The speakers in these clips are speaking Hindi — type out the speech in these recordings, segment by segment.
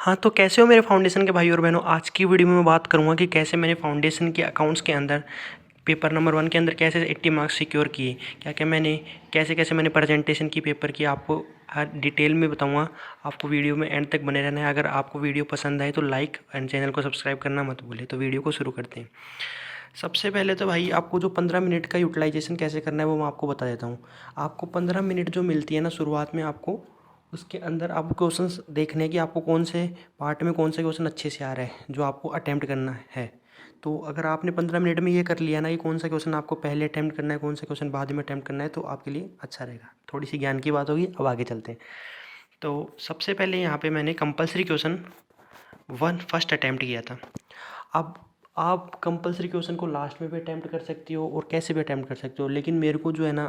हाँ, तो कैसे हो मेरे फाउंडेशन के भाई और बहनों। आज की वीडियो में मैं बात करूँगा कि कैसे मैंने फाउंडेशन के अकाउंट्स के अंदर पेपर नंबर 1 के अंदर कैसे 80 मार्क्स सिक्योर किए, क्या क्या मैंने कैसे कैसे मैंने प्रेजेंटेशन की पेपर की, आपको हर डिटेल में बताऊँगा। आपको वीडियो में एंड तक बने रहना है। अगर आपको वीडियो पसंद आए तो लाइक एंड चैनल को सब्सक्राइब करना मत भूलें। तो वीडियो को शुरू करते हैं। सबसे पहले तो भाई आपको जो 15 मिनट का यूटिलाइजेशन कैसे करना है वो मैं आपको बता देता हूँ। आपको 15 मिनट जो मिलती है ना शुरुआत में, आपको उसके अंदर आपको क्वेश्चंस देखने हैं कि आपको कौन से पार्ट में कौन से क्वेश्चन अच्छे से आ रहे हैं जो आपको अटेम्प्ट करना है। तो अगर आपने 15 मिनट में ये कर लिया ना कि कौन सा क्वेश्चन आपको पहले अटेम्प्ट करना है, कौन सा क्वेश्चन बाद में अटेम्प्ट करना है, तो आपके लिए अच्छा रहेगा। थोड़ी सी ज्ञान की बात होगी। अब आगे चलते हैं। तो सबसे पहले यहाँ पे मैंने कंपलसरी क्वेश्चन 1 फर्स्ट अटेम्प्ट किया था। अब आप कंपलसरी क्वेश्चन को लास्ट में भी अटेम्प्ट कर सकती हो और कैसे भी अटेम्प्ट कर सकते हो, लेकिन मेरे को जो है ना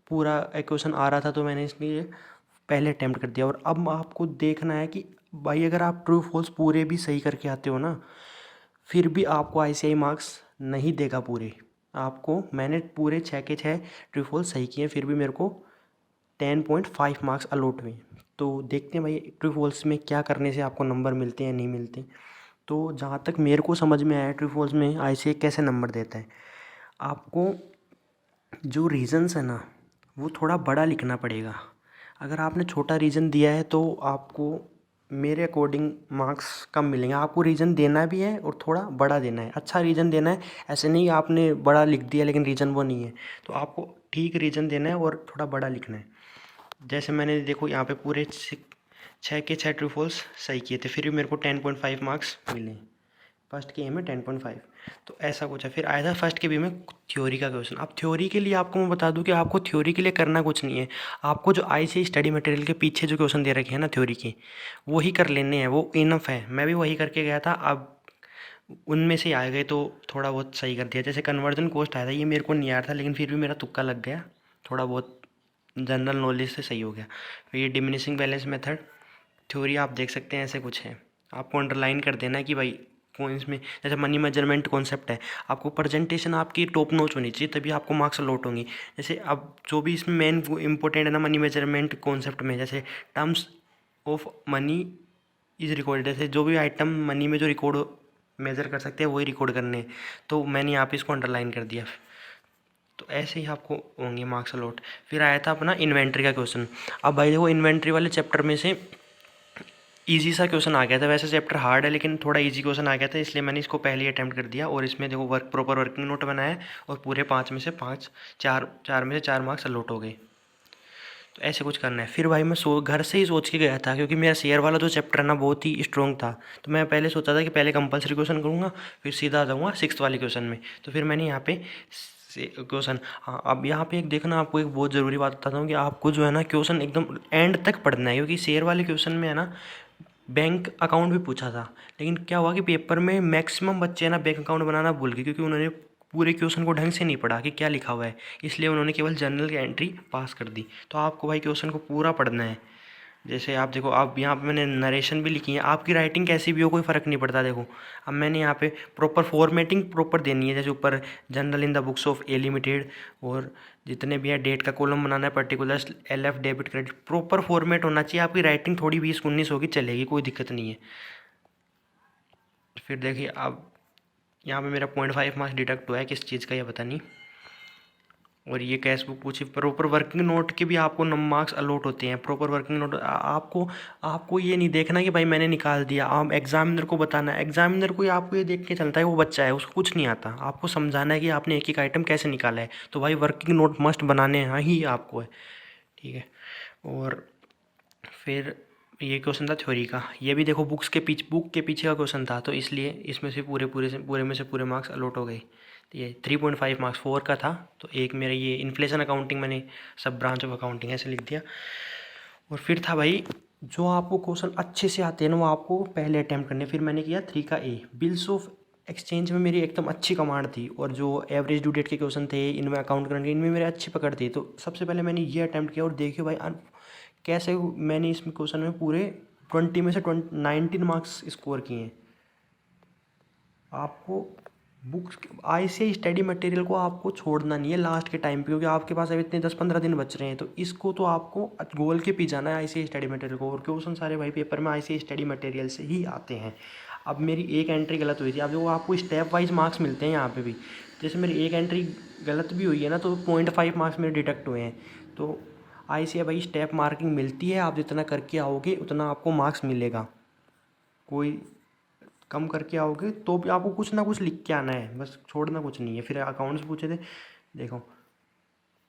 पूरा क्वेश्चन आ रहा था तो मैंने इसलिए पहले अटेम्प्ट कर दिया। और अब आपको देखना है कि भाई अगर आप ट्रू फॉल्स पूरे भी सही करके आते हो ना, फिर भी आपको आईसीआई मार्क्स नहीं देगा पूरे। आपको मैंने पूरे 6 के 6 ट्रू फॉल्स सही किए, फिर भी मेरे को 10.5 मार्क्स अलॉट हुए। तो देखते हैं भाई ट्रू फॉल्स में क्या करने से आपको नंबर मिलते हैं नहीं मिलते। तो जहाँ तक मेरे को समझ में आया ट्रू फॉल्स में आईसीआई कैसे नंबर देता है, आपको जो रीज़न्स है ना वो थोड़ा बड़ा लिखना पड़ेगा। अगर आपने छोटा रीज़न दिया है तो आपको मेरे अकॉर्डिंग मार्क्स कम मिलेंगे। आपको रीज़न देना भी है और थोड़ा बड़ा देना है, अच्छा रीज़न देना है। ऐसे नहीं आपने बड़ा लिख दिया लेकिन रीज़न वो नहीं है। तो आपको ठीक रीज़न देना है और थोड़ा बड़ा लिखना है। जैसे मैंने देखो यहाँ पे पूरे 6 के 6 ट्रू फॉल्स सही किए थे, फिर भी मेरे को 10.5 मार्क्स मिले। फर्स्ट के ए में 10.5। तो ऐसा कुछ है। फिर आया था फर्स्ट के बी में थ्योरी का क्वेश्चन। अब थ्योरी के लिए आपको मैं बता दूं कि आपको थ्योरी के लिए करना कुछ नहीं है। आपको जो आईसीआई स्टडी मटेरियल के पीछे जो क्वेश्चन दे रखे हैं ना थ्योरी के, वही कर लेने हैं, वो इनफ है। मैं भी वही करके गया था। अब उनमें से आ गए तो थोड़ा बहुत सही कर दिया। जैसे कन्वर्जन कॉस्ट आया था, ये मेरे को नहीं आया था लेकिन फिर भी मेरा तुक्का लग गया, थोड़ा बहुत जनरल नॉलेज से सही हो गया। फिर ये डिमिनिशिंग बैलेंस मेथड थ्योरी आप देख सकते हैं, ऐसे कुछ है। आपको अंडरलाइन कर देना है कि भाई कौन इसमें, जैसे मनी मेजरमेंट कॉन्सेप्ट है, आपको प्रेजेंटेशन आपकी टॉप नॉच होनी चाहिए तभी आपको मार्क्स अलॉट होंगी। जैसे अब जो भी इसमें मेन इंपॉर्टेंट है ना मनी मेजरमेंट कॉन्सेप्ट में, जैसे terms of money is recorded, जैसे जो भी आइटम मनी में जो रिकॉर्ड मेजर कर सकते हैं वही रिकॉर्ड करने हैं। तो मैंने यहाँ पे इसको अंडरलाइन कर दिया। तो ऐसे ही आपको होंगे मार्क्स अलॉट। फिर आया था अपना इन्वेंट्री का क्वेश्चन। अब भाई देखो इन्वेंट्री वाले चैप्टर में से इजी सा क्वेश्चन आ गया था। वैसे चैप्टर हार्ड है लेकिन थोड़ा इजी क्वेश्चन आ गया था, इसलिए मैंने इसको पहले ही अटैम्प्ट कर दिया। और इसमें देखो प्रॉपर वर्किंग नोट बनाया और पूरे 5 में से 5, 4 में से 4 मार्क्स अलॉट हो गए। तो ऐसे कुछ करना है। फिर भाई मैं घर से ही सोच के गया था, क्योंकि मेरा शेयर वाला जो चैप्टर है ना बहुत ही स्ट्रॉन्ग था। तो मैं पहले सोचा था कि पहले कंपलसरी क्वेश्चन करूँगा, फिर सीधा आ जाऊँगा 6th वाले क्वेश्चन में। तो फिर मैंने यहाँ पे क्वेश्चन, हाँ अब यहाँ पे एक देखना, आपको एक बहुत ज़रूरी बात बताता हूँ कि आपको जो है ना क्वेश्चन एकदम एंड तक पढ़ना है। क्योंकि शेयर वाले क्वेश्चन में है ना बैंक अकाउंट भी पूछा था, लेकिन क्या हुआ कि पेपर में मैक्सिमम बच्चे ना बैंक अकाउंट बनाना भूल गए, क्योंकि उन्होंने पूरे क्वेश्चन को ढंग से नहीं पढ़ा कि क्या लिखा हुआ है। इसलिए उन्होंने केवल जनरल की एंट्री पास कर दी। तो आपको भाई क्वेश्चन को पूरा पढ़ना है। जैसे आप देखो, आप यहाँ पे मैंने नरेशन भी लिखी है, आपकी राइटिंग कैसी भी हो कोई फ़र्क नहीं पड़ता। देखो अब मैंने यहाँ पे प्रॉपर फॉर्मेटिंग प्रॉपर देनी है। जैसे ऊपर general in the books of A limited, और जितने भी है डेट का कॉलम बनाना है, particular LF debit credit, proper format होना चाहिए। आपकी राइटिंग थोड़ी 20-19 होगी चलेगी, कोई दिक्कत नहीं है। फिर देखिए अब यहाँ पे मेरा 0.5 मार्क्स डिडक्ट हुआ है, किस चीज़ का ये पता नहीं। और ये कैश बुक पूछी। प्रॉपर वर्किंग नोट के भी आपको मार्क्स अलॉट होते हैं। प्रॉपर वर्किंग नोट आपको आपको ये नहीं देखना कि भाई मैंने निकाल दिया, आप एग्जामिनर को बताना है। एग्जामिनर को आपको ये देख के चलता है वो बच्चा है, उसको कुछ नहीं आता। आपको समझाना है कि आपने एक एक आइटम कैसे निकाला है। तो भाई वर्किंग नोट मस्ट बनाने हैं ही आपको है, ठीक है। और फिर ये क्वेश्चन था थ्योरी का। ये भी देखो बुक के पीछे का क्वेश्चन था, तो इसलिए इसमें से पूरे में से पूरे मार्क्स अलॉट हो गए। तो ये 3.5 मार्क्स 4 का था। तो एक मेरा ये इन्फ्लेशन अकाउंटिंग मैंने सब ब्रांच ऑफ अकाउंटिंग ऐसे लिख दिया। और फिर था भाई जो आपको क्वेश्चन अच्छे से आते हैं ना वो आपको पहले अटैम्प्ट करने। फिर मैंने किया 3 का ए, बिल्स ऑफ एक्सचेंज में मेरी एकदम अच्छी कमांड थी। और जो एवरेज ड्यू डेट के क्वेश्चन थे इनमें अकाउंट करने, इनमें मेरे अच्छी पकड़ थी। तो सबसे पहले मैंने ये अटैम्प्ट किया और देखियो भाई कैसे मैंने इसमें क्वेश्चन में पूरे 20 में से 19 मार्क्स स्कोर किए हैं। आपको बुक्स ICAI स्टडी मटेरियल को आपको छोड़ना नहीं है लास्ट के टाइम पे, क्योंकि आपके पास अभी इतने 10-15 दिन बच रहे हैं। तो इसको तो आपको गोल के पीछे जाना है ICAI स्टडी मटेरियल को। और क्वेश्चन सारे भाई पेपर में ICAI स्टडी मटेरियल से ही आते हैं। अब मेरी एक एंट्री गलत हुई थी, अब देखो आपको स्टेप वाइज मार्क्स मिलते हैं यहाँ पे भी। जैसे मेरी एक एंट्री गलत भी हुई है ना, तो 0.5 मार्क्स मेरे डिडक्ट हुए हैं। तो ICAI भाई स्टेप मार्किंग मिलती है, आप जितना करके आओगे उतना आपको मार्क्स मिलेगा। कोई कम करके आओगे तो भी आपको कुछ ना कुछ लिख के आना है, बस छोड़ना कुछ नहीं है। फिर अकाउंट्स पूछे थे, देखो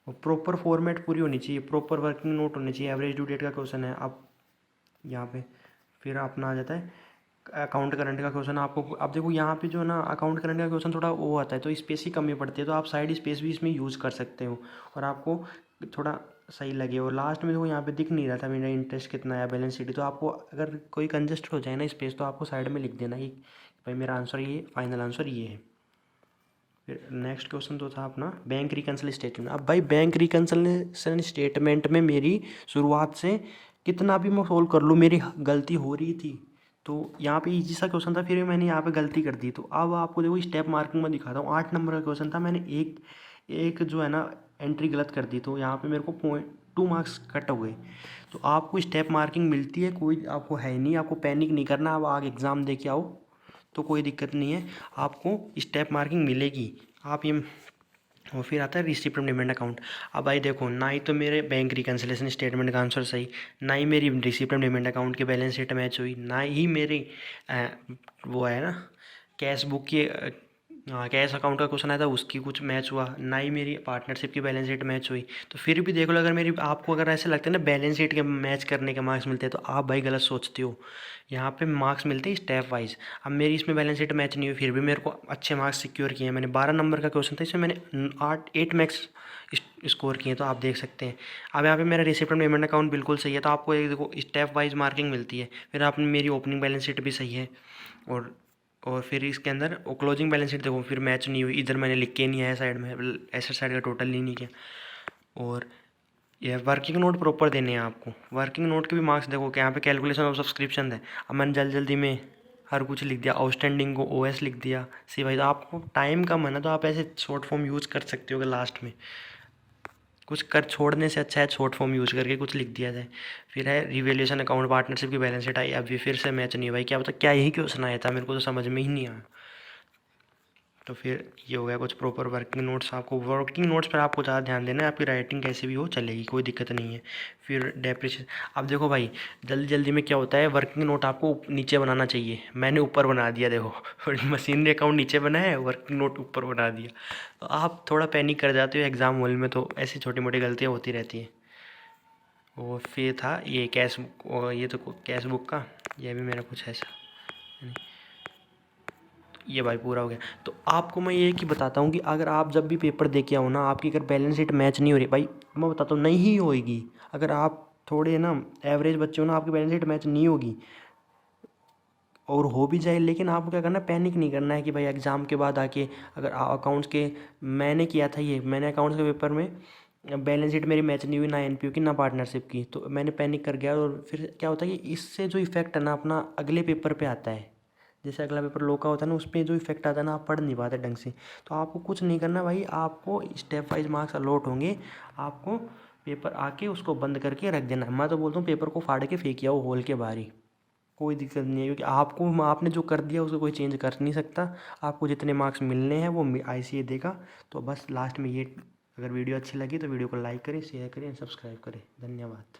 प्रॉपर फॉर्मेट पूरी होनी चाहिए, प्रॉपर वर्किंग नोट होनी चाहिए, एवरेज ड्यू डेट का क्वेश्चन है। अब यहाँ पे फिर अपना आ जाता है अकाउंट करंट का क्वेश्चन। आपको अब देखो यहाँ पे जो है ना अकाउंट करंट का क्वेश्चन थोड़ा वो आता है, तो स्पेस की कमी पड़ती है, तो आप साइड स्पेस भी इसमें यूज़ कर सकते हो और आपको थोड़ा सही लगे। और लास्ट में देखो यहाँ पे दिख नहीं रहा था मेरा इंटरेस्ट कितना है, बैलेंस शीट। तो आपको अगर कोई कंजस्ट हो जाए ना स्पेस, तो आपको साइड में लिख देना कि भाई मेरा आंसर ये, फाइनल आंसर ये है। फिर नेक्स्ट क्वेश्चन तो था अपना बैंक रिकन्सिलिएशन स्टेटमेंट। अब भाई बैंक रिकन्सिलिएशन स्टेटमेंट में मेरी शुरुआत से कितना भी मैं सोल्व कर लूँ मेरी गलती हो रही थी। तो यहाँ पे इजी सा क्वेश्चन था, फिर भी मैंने यहाँ पे गलती कर दी। तो अब आपको देखो स्टेप मार्किंग में दिखाता हूँ। 8 नंबर का क्वेश्चन था, मैंने एक एक जो है ना एंट्री गलत कर दी, तो यहाँ पे मेरे को 0.2 मार्क्स कट हुए। तो आपको स्टेप मार्किंग मिलती है, कोई आपको है नहीं, आपको पैनिक नहीं करना। अब आगे एग्ज़ाम दे के आओ तो कोई दिक्कत नहीं है, आपको स्टेप मार्किंग मिलेगी। आप ये और फिर आता है रिसिप्ट पेमेंट अकाउंट। अब भाई देखो, ना ही तो मेरे बैंक रिकन्सिलिएशन स्टेटमेंट का आंसर सही, ना ही मेरी रिसिप्ट पेमेंट अकाउंट की बैलेंस शीट मैच हुई, ना ही मेरी वो है ना कैश बुक की हाँ कैश अकाउंट का क्वेश्चन आया था उसकी कुछ मैच हुआ, ना ही मेरी पार्टनरशिप की बैलेंस शीट मैच हुई। तो फिर भी देख लो, अगर मेरी आपको अगर ऐसे लगता है ना बैलेंस शीट के मैच करने के मार्क्स मिलते हैं, तो आप भाई गलत सोचते हो। यहाँ पे मार्क्स मिलते हैं स्टेप वाइज। अब मेरी इसमें बैलेंस शीट मैच नहीं हुई, फिर भी मेरे को अच्छे मार्क्स सिक्योर किए हैं मैंने। 12 नंबर का क्वेश्चन था, इसमें मैंने 8 मैक्स स्कोर किए, तो आप देख सकते हैं। अब यहाँ पे मेरा रिसिप्ट पेमेंट अकाउंट बिल्कुल सही है, तो आपको एक देखो स्टेप वाइज मार्किंग मिलती है। फिर आपने मेरी ओपनिंग बैलेंस शीट भी सही है, और फिर इसके अंदर वो क्लोजिंग बैलेंस शीट देखो फिर मैच नहीं हुई, इधर मैंने लिख के नहीं आया साइड में, ऐसे साइड का टोटल नहीं किया। और ये वर्किंग नोट प्रॉपर देने हैं आपको। वर्किंग नोट के भी मार्क्स देखो कि यहाँ पे कैलकुलेशन ऑफ सब्सक्रिप्शन है। अब मैंने जल्दी जल्दी में हर कुछ लिख दिया, आउटस्टैंडिंग को OS लिख दिया, सी भाई। तो आपको टाइम कम है ना, तो आप ऐसे शॉर्ट फॉर्म यूज़ कर सकते हो कि लास्ट में कुछ कर छोड़ने से अच्छा है शॉर्ट फॉर्म यूज़ करके कुछ लिख दिया जाए। फिर है रिवैल्यूएशन अकाउंट, पार्टनरशिप की बैलेंस शीट आई, अभी फिर से मैच नहीं हुआ। क्या पता क्या यही क्वेश्चन आया था, मेरे को तो समझ में ही नहीं आया। तो फिर ये हो गया कुछ प्रॉपर वर्किंग नोट्स। आपको वर्किंग नोट्स पर आपको ज़्यादा ध्यान देना है, आपकी राइटिंग कैसे भी हो चलेगी, कोई दिक्कत नहीं है। फिर डेप्रिसिएशन। अब देखो भाई जल्दी जल्दी में क्या होता है, वर्किंग नोट आपको नीचे बनाना चाहिए, मैंने ऊपर बना दिया देखो मशीनरी अकाउंट नीचे बनाया है, वर्किंग नोट ऊपर बना दिया। तो आप थोड़ा पैनिक कर जाते हो एग्ज़ाम हॉल में, तो ऐसी छोटी मोटी गलतियाँ होती रहती हैं। और फिर था ये कैश बुक, और ये तो कैश बुक का ये भी मेरा कुछ ऐसा, ये भाई पूरा हो गया। तो आपको मैं ये कि बताता हूँ कि अगर आप जब भी पेपर दे के आओ ना, आपकी अगर बैलेंस शीट मैच नहीं हो रही, भाई मैं बताता हूँ नहीं होएगी। अगर आप थोड़े ना एवरेज बच्चे हो ना, आपकी बैलेंस शीट मैच नहीं होगी, और हो भी जाए, लेकिन आपको क्या करना है, पैनिक नहीं करना है कि भाई एग्ज़ाम के बाद आके अगर अकाउंट्स के, मैंने किया था ये, मैंने अकाउंट्स के पेपर में बैलेंस शीट मेरी मैच नहीं हुई, ना NPO की ना पार्टनरशिप की, तो मैंने पैनिक कर गया। और फिर क्या होता है कि इससे जो इफेक्ट है ना अपना अगले पेपर पे आता है। जैसे अगला पेपर लो का होता है ना, उस पर जो इफेक्ट आता है ना, आप पढ़ नहीं पाते ढंग से। तो आपको कुछ नहीं करना भाई, आपको स्टेप वाइज मार्क्स अलॉट होंगे, आपको पेपर आके उसको बंद करके रख देना। मैं तो बोलता हूँ पेपर को फाड़ के फेंक आओ हॉल के बाहर ही, कोई दिक्कत नहीं है, क्योंकि आपको आपने जो कर दिया उसको कोई चेंज कर नहीं सकता। आपको जितने मार्क्स मिलने हैं वो ICAI देगा। तो बस लास्ट में ये, अगर वीडियो अच्छी लगी तो वीडियो को लाइक करें, शेयर करें, सब्सक्राइब करें। धन्यवाद।